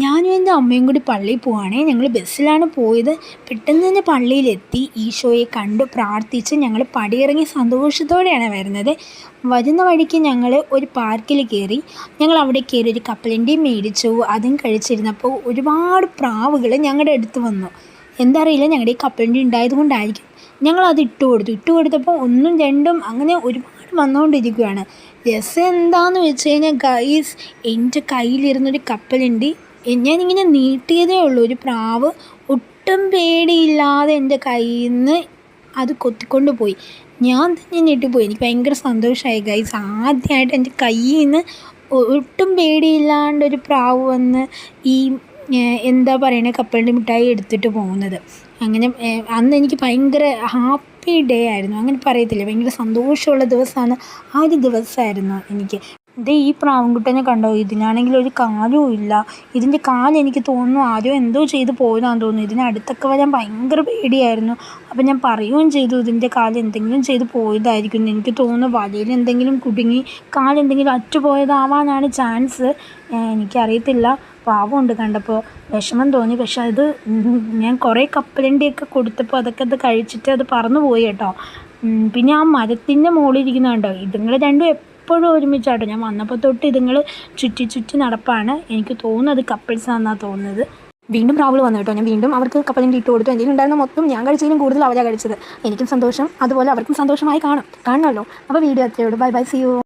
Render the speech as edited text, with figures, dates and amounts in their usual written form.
ഞാനും എൻ്റെ അമ്മയും കൂടി പള്ളിയിൽ പോവുകയാണേ. ഞങ്ങൾ ബസ്സിലാണ് പോയത്. പെട്ടെന്ന് തന്നെ പള്ളിയിലെത്തി. ഈശോയെ കണ്ടു പ്രാർത്ഥിച്ച് ഞങ്ങൾ പടിയിറങ്ങി സന്തോഷത്തോടെയാണ് വരുന്നത്. വരുന്ന വഴിക്ക് ഞങ്ങൾ ഒരു പാർക്കിൽ കയറി. ഞങ്ങൾ അവിടെ കയറി ഒരു കപ്പലണ്ടിയും മേടിച്ചു. അതും കഴിച്ചിരുന്നപ്പോൾ ഒരുപാട് പ്രാവുകൾ ഞങ്ങളുടെ അടുത്ത് വന്നു. എന്താ അറിയില്ല, ഞങ്ങളുടെ ഈ കപ്പലണ്ടി ഉണ്ടായത് കൊണ്ടായിരിക്കും. ഞങ്ങളത് ഇട്ട് കൊടുത്തപ്പോൾ ഒന്നും രണ്ടും അങ്ങനെ ഒരുപാട് വന്നുകൊണ്ടിരിക്കുകയാണ്. രസം എന്താണെന്ന് വെച്ച് കഴിഞ്ഞാൽ ഗൈസ്, എൻ്റെ കയ്യിലിരുന്നൊരു കപ്പലണ്ടി ഞാനിങ്ങനെ നീട്ടിയതേ ഉള്ളൂ. ഒരു പ്രാവ് ഒട്ടും പേടിയില്ലാതെ എൻ്റെ കയ്യിൽ നിന്ന് അത് കൊത്തിക്കൊണ്ട് പോയി. ഞാൻ തന്നെ ഞെട്ടിപ്പോയി. എനിക്ക് ഭയങ്കര സന്തോഷമായി ഗൈസ്. ആദ്യമായിട്ട് എൻ്റെ കയ്യിൽ നിന്ന് ഒട്ടും പേടിയില്ലാണ്ടൊരു പ്രാവ് വന്ന് ഈ എന്താ പറയണേ കപ്പലണ്ടി മിഠായി എടുത്തിട്ട് പോകുന്നത്. അങ്ങനെ അന്ന് എനിക്ക് ഭയങ്കര ഹാപ്പി ഡേ ആയിരുന്നു. അങ്ങനെ പറയത്തില്ലേ, ഭയങ്കര സന്തോഷമുള്ള ദിവസമാണ്. ആ ഒരു ദിവസമായിരുന്നു എനിക്ക്. ദേ ഈ പ്രാവുംകുട്ടനെ കണ്ടോ, ഇതിനാണെങ്കിൽ ഒരു കാലും ഇല്ല. ഇതിൻ്റെ കാലെനിക്ക് തോന്നുന്നു ആരോ എന്തോ ചെയ്ത് പോയതാണെന്ന് തോന്നുന്നു. ഇതിനടുത്തൊക്കെ വരാൻ ഭയങ്കര പേടിയായിരുന്നു. അപ്പം ഞാൻ പറയുകയും ചെയ്തു, ഇതിൻ്റെ കാല് എന്തെങ്കിലും ചെയ്ത് പോയതായിരിക്കും. എനിക്ക് തോന്നുന്നു വലയിൽ എന്തെങ്കിലും കുടുങ്ങി കാലെന്തെങ്കിലും അറ്റുപോയതാവാനാണ് ചാൻസ്. എനിക്കറിയത്തില്ല. പാവമുണ്ട് കണ്ടപ്പോൾ, വിഷമം തോന്നി. പക്ഷെ അത് ഞാൻ കുറേ കപ്പലണ്ടിയൊക്കെ കൊടുത്തപ്പോൾ അതൊക്കെ അത് കഴിച്ചിട്ട് അത് പറന്നു പോയി കേട്ടോ. പിന്നെ ആ മരത്തിൻ്റെ മുകളിലിരിക്കുന്ന കണ്ടോ, ഇതുങ്ങൾ രണ്ടും എപ്പോഴും ഒരുമിച്ചാട്ടോ. ഞാൻ വന്നപ്പോൾ തൊട്ട് ഇതുങ്ങൾ ചുറ്റി നടപ്പാണ്. എനിക്ക് തോന്നുന്നത് കപ്പിൾസ് ആണെന്നാണ് തോന്നുന്നത്. വീണ്ടും പ്രാവുകൾ വന്നു കേട്ടോ. ഞാൻ വീണ്ടും അവർക്ക് കപ്പലണ്ടി ഇട്ട് കൊടുത്തു. എന്തെങ്കിലും ഉണ്ടായിരുന്ന മൊത്തം ഞാൻ കഴിച്ചതിലും കൂടുതൽ അവരാണ് കഴിച്ചത്. എനിക്കും സന്തോഷം, അതുപോലെ അവർക്കും സന്തോഷമായി കാണണമല്ലോ. അപ്പോൾ വീഡിയോ അത്രയേ ഉള്ളൂ. Bye bye, see U.